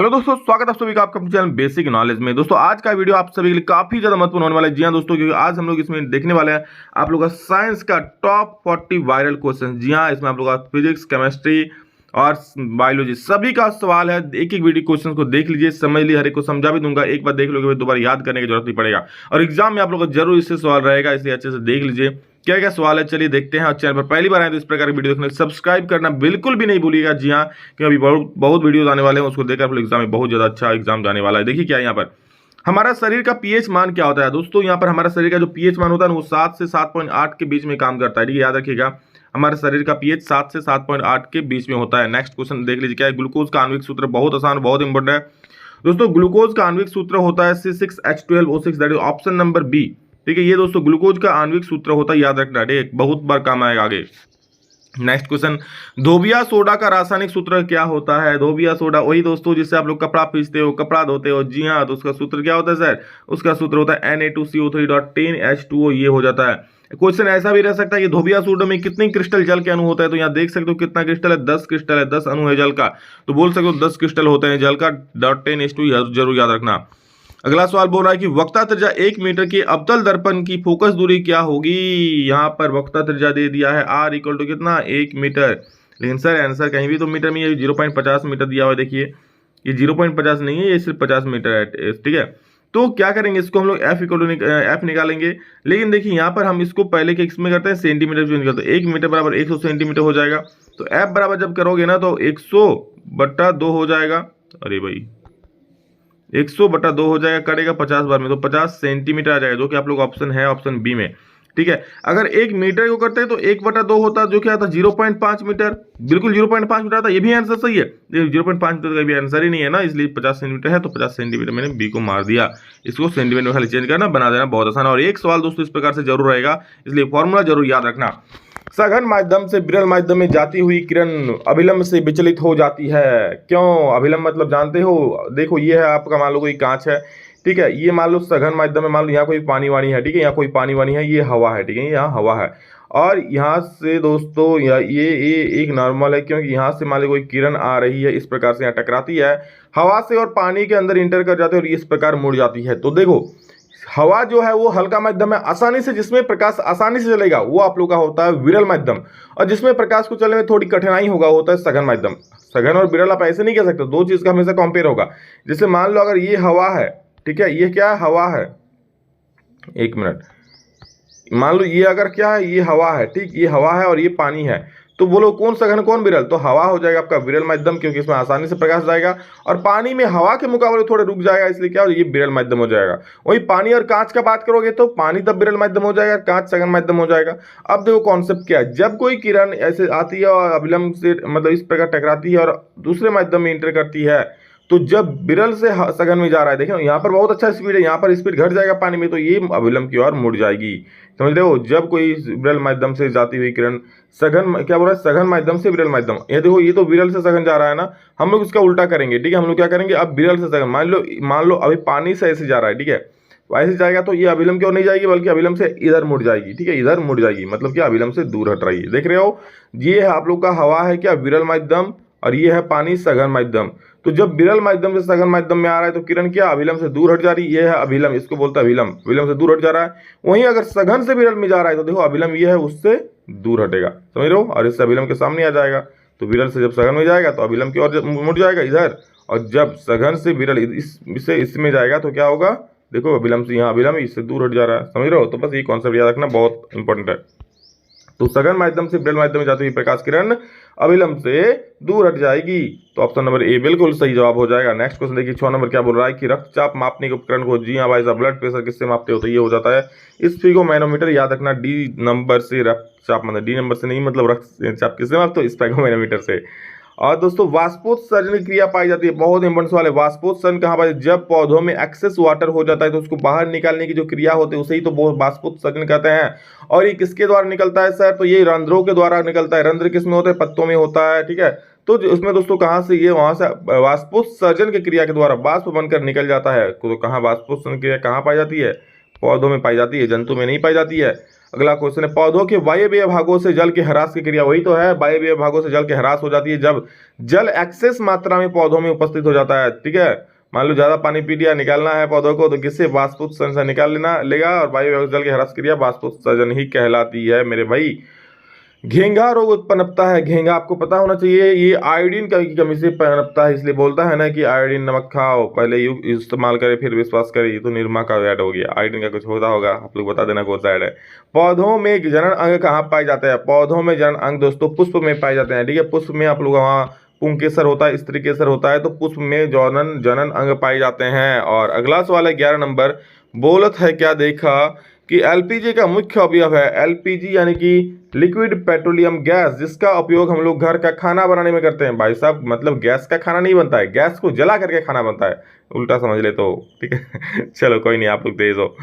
Hello दोस्तों, स्वागत है आप सभी का आपका अपने चैनल बेसिक नॉलेज में। दोस्तों आज का वीडियो आप सभी के लिए काफी ज्यादा महत्वपूर्ण होने वाला है। जी हाँ दोस्तों, क्योंकि आज हम लोग इसमें देखने वाले हैं आप लोग का साइंस का टॉप 40 वायरल क्वेश्चन। जी हाँ, इसमें आप लोग का फिजिक्स, केमिस्ट्री और बायोलॉजी सभी का सवाल है। एक एक वीडियो क्वेश्चन को देख लीजिए, समझ लीजिए, हर एक को समझा भी दूंगा। एक बार देख लोगे दोबारा याद करने की जरूरत नहीं पड़ेगा और एग्जाम में आप लोग का जरूर इससे सवाल रहेगा, इसलिए अच्छे से देख लीजिए क्या क्या सवाल है। चलिए देखते हैं। और चैनल पर पहली बार आए तो इस प्रकार की वीडियो देखने सब्सक्राइब करना बिल्कुल भी नहीं भूलिएगा। जी हाँ, क्योंकि अभी बहुत बहुत वीडियोज आने वाले हैं, उसको देखकर आप लोग एग्जाम में बहुत ज्यादा अच्छा एग्जाम जाने वाला है। देखिए क्या यहाँ पर हमारा शरीर का पीएच मान क्या होता है दोस्तों। यहाँ पर हमारा शरीर का जो पीएच मान होता है वो 7 से 7.8 के बीच में काम करता है। ठीक है, याद रखिएगा, हमारे शरीर का पीएच 7 से 7.8 के बीच में होता है। नेक्स्ट क्वेश्चन देख लीजिए क्या है। ग्लूकोज का आणविक सूत्र बहुत आसान, बहुत इंपॉर्टेंट है दोस्तों। ग्लूकोज का आणविक सूत्र होता है C6H12O6, that is option number B. ठीक है, ये दोस्तों ग्लूकोज का आणविक सूत्र होता है, याद रखना, ठीक, बहुत बार काम आएगा आगे। नेक्स्ट क्वेश्चन, धोबिया सोडा का रासायनिक सूत्र क्या होता है। धोबिया सोडा वही दोस्तों जिससे आप लोग कपड़ा पीसते हो, कपड़ा धोते हो। जी हाँ, तो उसका सूत्र क्या होता है सर, उसका सूत्र होता है Na2CO3.10H2O। ये हो जाता है। क्वेश्चन ऐसा भी रह सकता है कि धोबिया सोडा में कितनी क्रिस्टल जल के अणु होता है। तो यहाँ देख सकते हो कितना क्रिस्टल है, 10 क्रिस्टल है, 10 अणु है जल का। तो बोल सकते हो 10 क्रिस्टल होते हैं जल का। .10H2 जरूर याद रखना। अगला सवाल बोल रहा है कि वक्ता त्रिज्या 1 मीटर के अवतल दर्पण की फोकस दूरी क्या होगी। यहाँ पर वक्ता त्रिज्या दे दिया है R इक्वल टू कितना, 1 मीटर। लेकिन सर आंसर कहीं भी तो मीटर में, ये 0.50 मीटर दिया हुआ है। देखिए ये 0.50 नहीं है, ये सिर्फ 50 मीटर है। ठीक है, तो क्या करेंगे, इसको हम लोग F इक्वल टू F निकालेंगे। लेकिन देखिए यहाँ पर हम इसको पहले के इसमें करते हैं सेंटीमीटर जो निकलते हैं। 1 मीटर बराबर 100 सेंटीमीटर हो जाएगा। तो F बराबर जब करोगे ना तो 100/2 हो जाएगा। अरे भाई 100/2 हो जाएगा, करेगा 50 बार में तो 50 सेंटीमीटर आ जाएगा, जो कि आप लोग ऑप्शन है, ऑप्शन बी में। ठीक है, अगर 1 मीटर को करते हैं तो 1/2 होता है, जो क्या आता है 0.5 मीटर। बिल्कुल 0.5 मीटर आता है, ये भी आंसर सही है। 0.5 मीटर का भी आंसर ही नहीं है ना, इसलिए 50 सेंटीमीटर है, तो 50 सेंटीमीटर मैंने बी को मार दिया। इसको सेंटीमीटर में खाली चेंज करना, बना देना, बहुत आसान है। और एक सवाल दोस्तों इस प्रकार से जरूर रहेगा, इसलिए फॉर्मूला जरूर याद रखना। सघन माध्यम से विरल माध्यम में जाती हुई किरण अभिलंब से विचलित हो जाती है। क्यों अभिलंब मतलब जानते हो। देखो ये है आपका, मान लो कोई कांच है, ठीक है, ये मान लो सघन माध्यम में, मान लो यहाँ कोई पानी वानी है, ठीक है, यहाँ कोई पानी वानी है, ये हवा है, ठीक है, यहाँ हवा है। और यहाँ से दोस्तों ये एक नॉर्मल है, क्योंकि यहाँ से मान लो कोई किरण आ रही है, इस प्रकार से यहाँ टकराती है हवा से और पानी के अंदर इंटर कर जाती है और इस प्रकार मुड़ जाती है। तो देखो हवा जो है वो हल्का माध्यम है, आसानी से, जिसमें प्रकाश आसानी से चलेगा वो आप लोग का होता है विरल माध्यम, और जिसमें प्रकाश को चलने में थोड़ी कठिनाई होगा होता है सघन माध्यम। सघन और विरल आप ऐसे नहीं कह सकते, दो चीज का हमेशा कंपेयर होगा। जैसे मान लो अगर ये हवा है, ठीक है, ये क्या है, हवा है, एक मिनट, मान लो ये अगर क्या है, ये हवा है, ठीक, ये हवा है और ये पानी है, तो बोलो कौन सघन कौन विरल, तो हवा हो जाएगा आपका विरल माध्यम, क्योंकि इसमें आसानी से प्रकाश जाएगा। और पानी में हवा के मुकाबले थोड़ा रुक जाएगा, इसलिए क्या हो, ये विरल माध्यम हो जाएगा। वही पानी और कांच का बात करोगे तो पानी तब विरल माध्यम हो जाएगा, कांच सघन माध्यम हो जाएगा। अब देखो कॉन्सेप्ट क्या है, जब कोई किरण ऐसे आती है और अभिलंब से मतलब इस प्रकार टकराती है और दूसरे माध्यम में इंटर करती है, तो जब विरल से सघन में जा रहा है, देखो यहाँ पर बहुत अच्छा स्पीड है, यहाँ पर स्पीड घट जाएगा पानी में, तो ये अभिलंब की ओर मुड़ जाएगी। समझ रहे हो, जब कोई विरल माध्यम से जाती हुई किरण सघन, क्या बोल रहा है, सघन माध्यम से विरल माध्यम, ये देखो ये तो विरल से सघन जा रहा है ना, हम लोग इसका उल्टा करेंगे। ठीक है, हम लोग क्या करेंगे, अब विरल से सघन, मान लो अभी पानी से ऐसे जा रहा है, ठीक है, ऐसे जाएगा तो ये अभिलंब की ओर नहीं जाएगी, बल्कि अभिलंब से इधर मुड़ जाएगी। ठीक है, इधर मुड़ जाएगी, मतलब क्या, अभिलंब से दूर हट रही है। देख रहे हो, ये है आप लोग का हवा है क्या, विरल माध्यम, और ये है पानी सघन माध्यम। तो जब विरल माध्यम से सघन माध्यम में आ रहा है तो किरण क्या, अभिलंब से दूर हट जा रही है, ये है अभिलंब, इसको बोलता है अभिलंब, विलंब से दूर हट जा रहा है। वहीं अगर सघन से विरल में जा रहा है तो देखो अभिलंब ये है, उससे दूर हटेगा, समझ रहे हो, और इससे अभिलंब के सामने आ जाएगा। तो विरल से जब सघन में जाएगा तो अभिलंब की ओर मुड़ जाएगा इधर, और जब सघन से विरल इससे इसमें जाएगा तो क्या होगा, देखो अभिलंब से यहाँ अभिलंब, इससे दूर हट जा रहा है, समझ रहे हो। तो बस ये कॉन्सेप्ट याद रखना, बहुत इंपॉर्टेंट है। तो सघन माध्यम से विरल माध्यम में जाती हुई प्रकाश किरण अभिलंब से दूर हट जाएगी, तो ऑप्शन नंबर ए बिल्कुल सही जवाब हो जाएगा। नेक्स्ट क्वेश्चन देखिए 6 नंबर क्या बोल रहा है कि रक्तचाप मापने के उपकरण को, जी हाँ भाई साहब, ब्लड प्रेशर किससे मापते हो, तो ये हो जाता है स्फिगोमैनोमीटर। याद रखना, डी नंबर से रक्तचाप, मतलब डी नंबर से नहीं, मतलब रक्तचाप किससे मापते हो, स्फिगोमैनोमीटर से। और दोस्तों वाष्पोत्सर्जन क्रिया पाई जाती है, बहुत इंपॉर्टेंट सवाल है। वाष्पोत्सर्जन कहाँ पाई, जब पौधों में एक्सेस वाटर हो जाता है तो उसको बाहर निकालने की जो क्रिया होती है उसे ही तो वाष्पोत्सर्जन कहते हैं। और ये किसके द्वारा निकलता है सर, तो ये रंध्रों के द्वारा निकलता है। रंध्र किसमें होते हैं, पत्तों में होता है, ठीक है। तो उसमें दोस्तों कहाँ से, ये वहां से वाष्पोत्सर्जन की क्रिया के द्वारा वाष्प बनकर निकल जाता है। तो कहाँ वाष्पोत्सर्जन क्रिया कहाँ पाई जाती है, पौधों में पाई जाती है, जंतु में नहीं पाई जाती है। अगला क्वेश्चन है, पौधों के वायवीय भागों से जल के ह्रास की क्रिया, वही तो है, वायवीय भागों से जल के ह्रास हो जाती है जब जल एक्सेस मात्रा में पौधों में उपस्थित हो जाता है। ठीक है, मान लो ज्यादा पानी पी लिया, निकालना है पौधों को, तो किससे, वाष्पोत्सर्जन से निकाल लेना लेगा, और वायु जल की ह्रास क्रिया वाष्पोत्सर्जन ही कहलाती है मेरे भाई। घेंघा रोग उत्पन्न होता है, घेंघा आपको पता होना चाहिए, ये आयोडीन की कमी से पनपता है, इसलिए बोलता है ना कि आयोडीन नमक खाओ, पहले इस्तेमाल करे फिर विश्वास करे, ये तो निरमा का ऐड हो गया, आयोडीन का कुछ होता होगा, आप लोग बता देना कौन सा ऐड है। पौधों में जनन अंग कहाँ पाए जाते हैं, पौधों में जनन अंग दोस्तों पुष्प में पाए जाते हैं। ठीक है, पुष्प में आप लोग वहाँ पुंकेसर होता है, स्त्री केसर होता है, तो पुष्प में जनन अंग पाए जाते हैं। और अगला सवाल है 11 नंबर, बोलत है क्या देखा कि एलपीजी का मुख्य अवयव है, एलपीजी यानी कि लिक्विड पेट्रोलियम गैस, जिसका उपयोग हम लोग घर का खाना बनाने में करते हैं। भाई साहब मतलब गैस का खाना नहीं बनता है, गैस को जला करके खाना बनता है, उल्टा समझ ले तो। ठीक है चलो कोई नहीं, आप लोग तेज हो।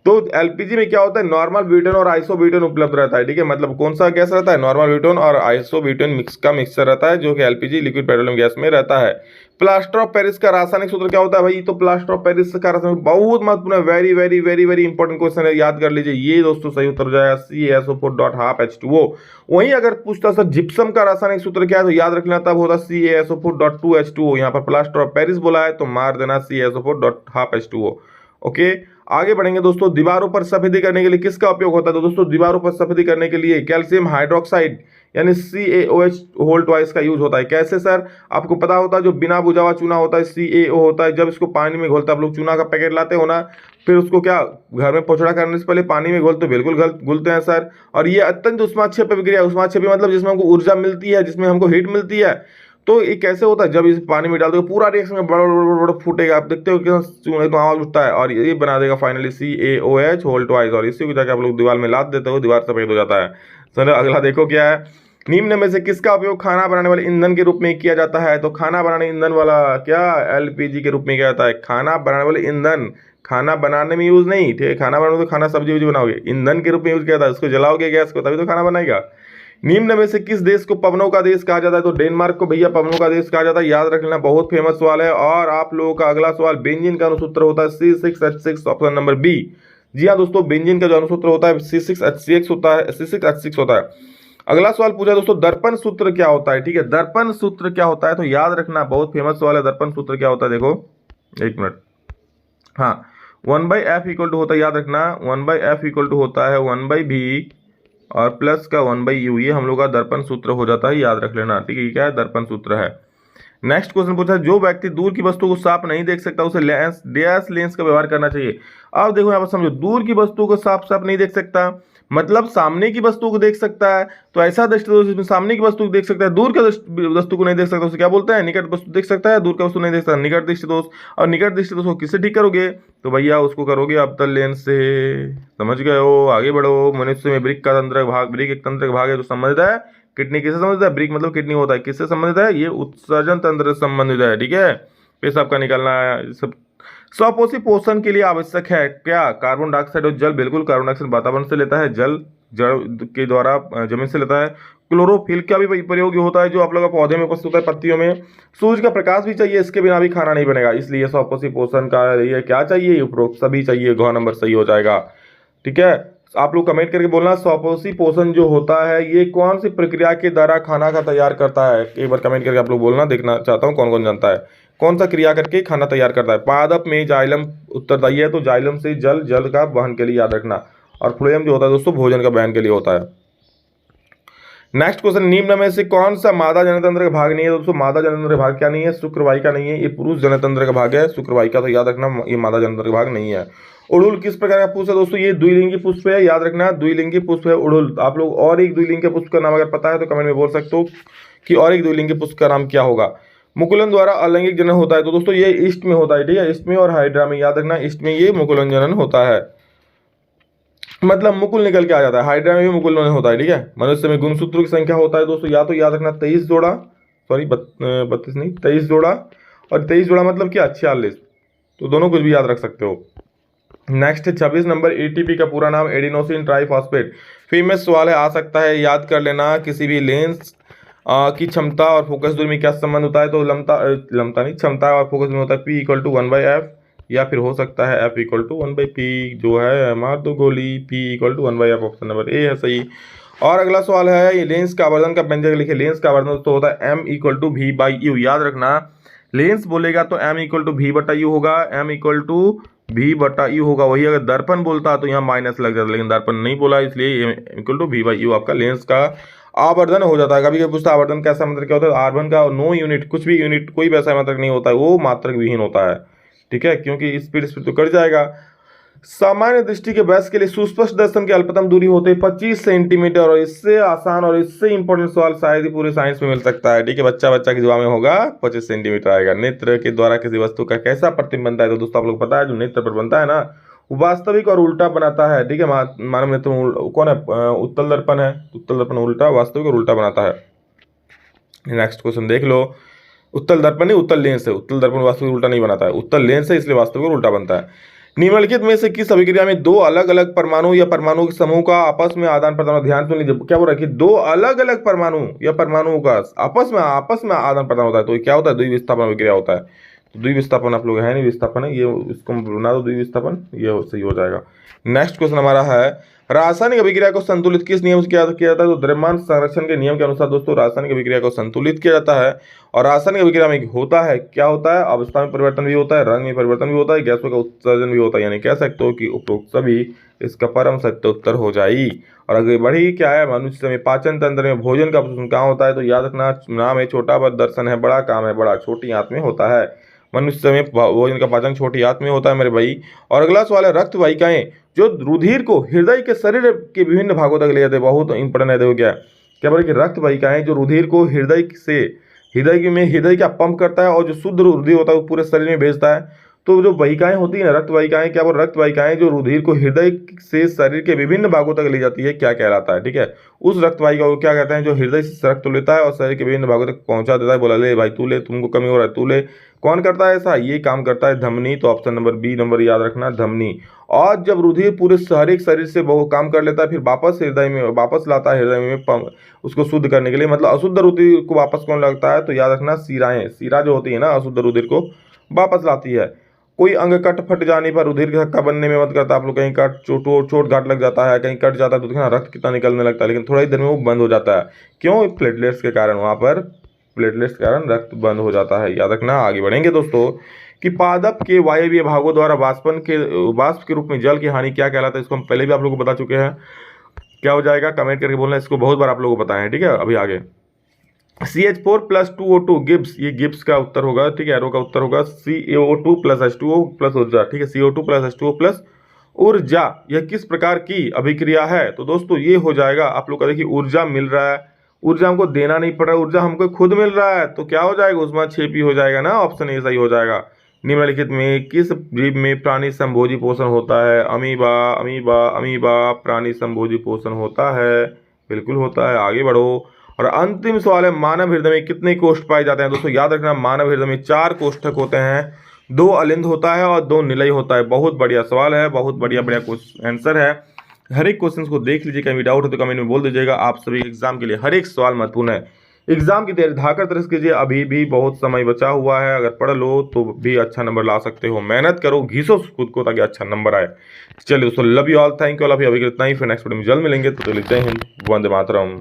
तो एलपीजी में क्या होता है, नॉर्मल ब्यूटेन और आइसोब्यूटेन उपलब्ध रहता है। ठीक है, मतलब कौन सा गैस रहता है, नॉर्मल ब्यूटेन और आइसोब्यूटेन मिक्स का मिक्सचर रहता है, जो कि एलपीजी लिक्विड पेट्रोलियम गैस में रहता है। प्लास्टर ऑफ पेरिस का रासायनिक सूत्र क्या होता है भाई, तो प्लास्टर ऑफ पेरिस का रासायनिक बहुत महत्वपूर्ण है, very very very very important question है, याद कर लीजिए ये दोस्तों, सही उत्तर हो जाएगा CaSO4.12H2O। वहीं अगर पूछता सर जिप्सम का रासायनिक सूत्र क्या है, तो याद रख लेना तब होता CaSO4.2H2O, यहाँ पर प्लास्टर ऑफ पेरिस बोला है तो मार देना CaSO4.12H2O। ओके, आगे बढ़ेंगे दोस्तों। दीवारों पर सफेदी करने के लिए किसका उपयोग होता है, तो दोस्तों दीवारों पर सफेदी करने के लिए कैल्शियम हाइड्रोक्साइड यानी CaOH होल ट्वाइस का यूज होता है। कैसे सर, आपको पता होता है जो बिना बुझा हुआ चूना होता है CaO होता है, जब इसको पानी में घोलते, आप लोग चूना का पैकेट लाते हो ना, फिर उसको क्या घर में पोछड़ा करने से पहले पानी में घोलते, बिल्कुल घुलते हैं सर। और ये अत्यंत उष्माक्षेपी प्रक्रिया, उष्माक्षेपी मतलब जिसमें हमको ऊर्जा मिलती है, जिसमें हमको हीट मिलती है। तो ये कैसे होता है, जब इस पानी में डाल दो पूरा रिएक्शन में बड़ा बड़ा बड़ा फूटेगा, आप देखते हो कि आवाज उठता है, और ये बना देगा फाइनली CaOH होल ट्वाइस, और इसी को जाकर आप लोग दीवार में लाद देते हो, दीवार सफेद हो जाता है। चलो अगला देखो क्या है, निम्न में से किसका उपयोग खाना बनाने वाले ईंधन के रूप में किया जाता है, तो खाना बनाने ईंधन वाला क्या एलपीजी के रूप में किया जाता है, खाना बनाने वाले ईंधन, खाना बनाने में यूज नहीं, ठीक है, खाना बनाओगे तो खाना सब्जी वब्जी बनाओगे, ईंधन के रूप में यूज किया जाता है, उसको जलाओगे गैस को तभी तो खाना बनाएगा। निम्न में से किस देश को पवनों का देश कहा जाता है, तो डेनमार्क को भैया पवनों का देश कहा जाता है, याद रख लेना, बहुत फेमस सवाल है। और आप लोगों का अगला सवाल, बेंजीन का अणुसूत्र होता है C6H6, ऑप्शन नंबर बी। जी हाँ दोस्तों, बेंजीन का जो अणुसूत्र होता है C6H6 होता है, C6H6 होता है। अगला सवाल पूछा दोस्तों, दर्पण सूत्र क्या होता है। ठीक है, दर्पण सूत्र क्या होता है, तो याद रखना, बहुत फेमस सवाल है, दर्पण सूत्र क्या होता है, देखो एक मिनट, हाँ 1/F इक्वल टू होता है, याद रखना 1/F इक्वल टू होता है 1/V और प्लस का 1/U, ये हम लोग का दर्पण सूत्र हो जाता है, याद रख लेना। ठीक है, क्या है, दर्पण सूत्र है। नेक्स्ट क्वेश्चन पूछा है, जो व्यक्ति दूर की वस्तु को साफ नहीं देख सकता उसे लेंस का व्यवहार करना चाहिए। अब देखो यहाँ पर समझो, दूर की वस्तु को साफ साफ नहीं देख सकता मतलब सामने की वस्तु को देख सकता है, तो ऐसा दृष्टिदोष जिसमें सामने की वस्तु को देख सकता है, दूर का वस्तु को नहीं देख सकता, उसे क्या बोलते हैं, निकट वस्तु देख सकता है, दूर का वस्तु नहीं देख सकता, निकट दृष्टिदोष। और निकट दृष्टिदोष को किससे ठीक करोगे, तो भैया उसको करोगे अवतल लेंस से। समझ गए हो, आगे बढ़ो। मनुष्य में ब्रिक का तंत्र भाग, ब्रिक एक तंत्र का भाग है जो संबंधित है किडनी, किससे संबंधित है, ब्रिक मतलब किडनी होता है, किससे संबंधित है, ये उत्सर्जन तंत्र से संबंधित है। ठीक है, पेशाब का निकलना है सब। स्वपोषी पोषण के लिए आवश्यक है क्या, कार्बन डाइऑक्साइड और जल, बिल्कुल कार्बन डाइऑक्साइड वातावरण से लेता है, जल जड़ के द्वारा जमीन से लेता है। क्लोरोफिल का भी प्रयोग होता है जो आप लोगों का पौधे में उपस्थित होता है, पत्तियों में। सूर्य का प्रकाश भी चाहिए, इसके बिना भी खाना नहीं बनेगा, इसलिए स्वपोषी पोषण का ये क्या चाहिए, उपरोक्त सभी चाहिए, घ नंबर सही हो जाएगा। ठीक है, आप लोग कमेंट करके बोलना स्वपोषी पोषण जो होता है ये कौन सी प्रक्रिया के द्वारा खाना का तैयार करता है, एक बार कमेंट करके आप लोग बोलना, देखना चाहता हूँ कौन कौन जानता है कौन सा क्रिया करके खाना तैयार करता है। पादप में जाइलम उत्तरदायी है, तो जाइलम से जल का वहन के लिए याद रखना, और फ्लोएम जो होता है दोस्तों भोजन का वहन के लिए होता है। नेक्स्ट क्वेश्चन, निम्न में से कौन सा मादा जनतंत्र का भाग नहीं है, दोस्तों मादा जनतंत्र का भाग क्या नहीं है, शुक्रवाहिका नहीं है, ये पुरुष जनतंत्र का भाग है, शुक्रवाहिका, तो याद रखना ये मादा जनतंत्र का भाग नहीं है। उड़ुल किस प्रकार का पुष्प है दोस्तों, ये द्विलिंगी पुष्प है, याद रखना द्विलिंगी पुष्प है उड़ुल। आप लोग और एक द्विलिंगी पुष्प का नाम अगर पता है तो कमेंट में बोल सकते हो कि और एक द्विलिंगी पुष्प का नाम क्या होगा। मुकुलन द्वारा अलैंगिक जनन होता है, तो दोस्तों ये ईस्ट में होता है, ठीक है, ईस्ट में और हाइड्रा में, याद रखना ईस्ट में ये मुकुलन जनन होता है, मतलब मुकुल निकल के आ जाता है, हाइड्रा में भी मुकुल होता है। ठीक है, मनुष्य में गुणसूत्रों की संख्या होता है दोस्तों, या तो याद रखना 23 जोड़ा, सॉरी 32 नहीं 23 जोड़ा, और 23 जोड़ा मतलब क्या 46, तो दोनों कुछ भी याद रख सकते हो। नेक्स्ट 26 नंबर, एटीपी का पूरा नाम एडिनोसिन ट्राइफॉस्फेट, फेमस सवाल है, आ सकता है, याद कर लेना। किसी भी लेंस की क्षमता और फोकस दूरी में क्या संबंध होता है, तो लंबता नहीं, क्षमता और फोकस में होता है P = 1/F, या फिर हो सकता है F इक्वल टू 1/p, जो है मार दो गोली, P equal to 1/f, option number A है सही। और अगला सवाल है, ये लेंस का आवर्धन का व्यंजक लिखे। लेंस का आवर्धन तो होता है M equal to V by U. याद रखना, लेंस बोलेगा तो M इक्वल टू V बटा यू होगा, M इक्वल टू V बटा यू होगा। वही अगर दर्पण बोलता तो यहाँ माइनस लग जाता, लेकिन दर्पण नहीं बोला, इसलिए M equal to V by U आपका लेंस का आवर्धन हो जाता है। कभी कभी पूछता आवर्धन कैसा मतलब क्या होता है, आवर्धन का नो यूनिट, कुछ भी यूनिट कोई वैसा मात्रक नहीं होता है, वो मात्रक विहीन होता है, ठीक है, क्योंकि स्पीड तो कट जाएगा। सामान्य दृष्टि के बहस के लिए सुस्पष्ट दर्शन की अल्पतम दूरी होती है 25 सेंटीमीटर, और इससे आसान और इससे इंपॉर्टेंट सवाल शायद ही पूरे साइंस में मिल सकता है, ठीक है। बच्चा की जवाब में होगा 25 सेंटीमीटर आएगा। नेत्र के द्वारा किसी वस्तु का कैसा प्रतिबिंब बनता है, तो दोस्तों आप लोग पता है जो नेत्र पर बनता है ना, वो वास्तविक और उल्टा बनाता है, ठीक है। मानव नेत्र कौन है, उत्तल दर्पण है, उत्तल दर्पण उल्टा, वास्तविक और उल्टा बनाता है। नेक्स्ट क्वेश्चन देख लो, उत्तल दर्पण नहीं, उत्तल लेंस है, उत्तल दर्पण वास्तविक उल्टा नहीं बनाता है, उत्तल लेंस है इसलिए वास्तविक और उल्टा बनता है। निम्नलिखित में से किस अभिक्रिया में दो अलग अलग परमाणु या परमाणु के समूह का आपस में आदान प्रदान, ध्यान सुन लीजिए क्या बोल रहा है कि दो अलग अलग परमाणु या परमाणु का आपस में आदान प्रदान होता है, तो क्या होता है, द्विविस्थापन अभिक्रिया होता है। तो द्विविस्थापन आप लोग है नहीं, विस्थापन है, ये इसको बना दो द्विविस्थापन, ये सही हो जाएगा। नेक्स्ट क्वेश्चन हमारा है, रासायनिक अभिक्रिया को संतुलित किस नियम से किया जाता है, तो द्रव्यमान संरक्षण के नियम के अनुसार दोस्तों रासायनिक अभिक्रिया को संतुलित किया जाता है। और रासायनिक अभिक्रिया में होता है, क्या होता है, अवस्था में परिवर्तन भी होता है, रंग में परिवर्तन भी होता है, गैसों का उत्सर्जन भी होता है, यानी कह सकते हो कि उपरोक्त सभी इसका परम सत्य उत्तर हो जाएगी। और अगर बढ़ी क्या है, मनुष्य में पाचन तंत्र में भोजन का अवशोषण कहाँ होता है, तो याद रखना, नाम है छोटा पर दर्शन है बड़ा, काम है बड़ा, छोटी आंत में होता है। मनुष्य में भोजन का पाचन छोटी आंत में होता है मेरे भाई। और अगला सवाल है, रक्त वाहिकाएं जो रुधिर को हृदय के शरीर के विभिन्न भागों तक ले जाते हैं, बहुत इंपॉर्टेंट है, देखो क्या बोले कि रक्त वाहिकाएं जो रुधिर को हृदय से, हृदय क्या पंप करता है, और जो शुद्ध रुधिर होता है वो पूरे शरीर में भेजता है। तो जो वाहिकाएं होती है ना, रक्त वाहिकाएं, क्या बोल, रक्त वाहिकाएं जो रुधिर को हृदय से शरीर के विभिन्न भागों तक ले जाती है, क्या कहलाता है, ठीक है। उस रक्त वाहिका को क्या कहते हैं, जो हृदय से रक्त लेता है और शरीर के विभिन्न भागों तक पहुंचा देता है। बोला ले भाई तू ले, तुमको कमी हो रहा है तू ले। कौन करता है ऐसा, ये काम करता है धमनी, तो ऑप्शन नंबर बी नंबर याद रखना, धमनी। और जब रुधिर पूरे हर एक शरीर से बहुत काम कर लेता है, फिर वापस हृदय में वापस लाता है, हृदय में उसको शुद्ध करने के लिए, मतलब अशुद्ध रुधिर को वापस कौन लगता है, तो याद रखना शिराएं, शिरा जो होती है ना, अशुद्ध रुधिर को वापस लाती है। कोई अंग कट फट जाने पर रुधिर का थक्का बनने में मदद करता है। आप लोग कहीं कट चोट घाट लग जाता है, कहीं कट जाता है तो देखना रक्त कितना निकलने लगता है, लेकिन थोड़ा ही देर में वो बंद हो जाता है। क्यों, प्लेटलेट्स के कारण, वहां पर प्लेटलेट्स के कारण रक्त बंद हो जाता है। याद रखना। आगे बढ़ेंगे दोस्तों कि पादप के वायवीय भागों द्वारा वाष्प के रूप में जल की हानि क्या कहलाता है, इसको हम पहले भी आप लोगों को बता चुके हैं। क्या हो जाएगा, कमेंट करके बोलना, इसको बहुत बार आप लोगों को बताया है, ठीक है। अभी आगे CH4 + 2O2 गिब्स, ये गिब्स का उत्तर होगा, ठीक है, एरो का उत्तर होगा CO2 + H2O + ऊर्जा, ठीक है, CO2 + H2O + ऊर्जा। यह किस प्रकार की अभिक्रिया है, तो दोस्तों ये हो जाएगा आप लोग का, देखिए ऊर्जा मिल रहा है, ऊर्जा हमको देना नहीं पड़ रहा है, ऊर्जा हमको खुद मिल रहा है, तो क्या हो जाएगा, ऊष्माक्षेपी हो जाएगा ना, ऑप्शन ए सही हो जाएगा। निम्नलिखित में किस जीव में प्राणी संभोजी पोषण होता है, अमीबा अमीबा अमीबा प्राणी संभोजी पोषण होता है, बिल्कुल होता है। आगे बढ़ो। और अंतिम सवाल है, मानव हृदय में कितने कोष्ठ पाए जाते हैं, दोस्तों याद रखना, मानव हृदय में 4 कोष्ठक होते हैं, 2 अलिंद होता है और 2 निलय होता है। बहुत बढ़िया सवाल है, बहुत बढ़िया आंसर है। हर एक क्वेश्चन को देख लीजिए, कहीं डाउट हो तो कमेंट में बोल दीजिएगा। आप सभी एग्जाम के लिए हर एक सवाल महत्वपूर्ण है। एग्जाम की तैयारी धाकर तरस कीजिए, अभी भी बहुत समय बचा हुआ है, अगर पढ़ लो तो भी अच्छा नंबर ला सकते हो। मेहनत करो, घिसो खुद को ताकि अच्छा नंबर आए। चलिए दोस्तों, love you all, thank you all, अभी इतना ही, फिर नेक्स्ट वीडियो में जल्द मिलेंगे। तो चलिए, जय हिंद, वंदे मातरम।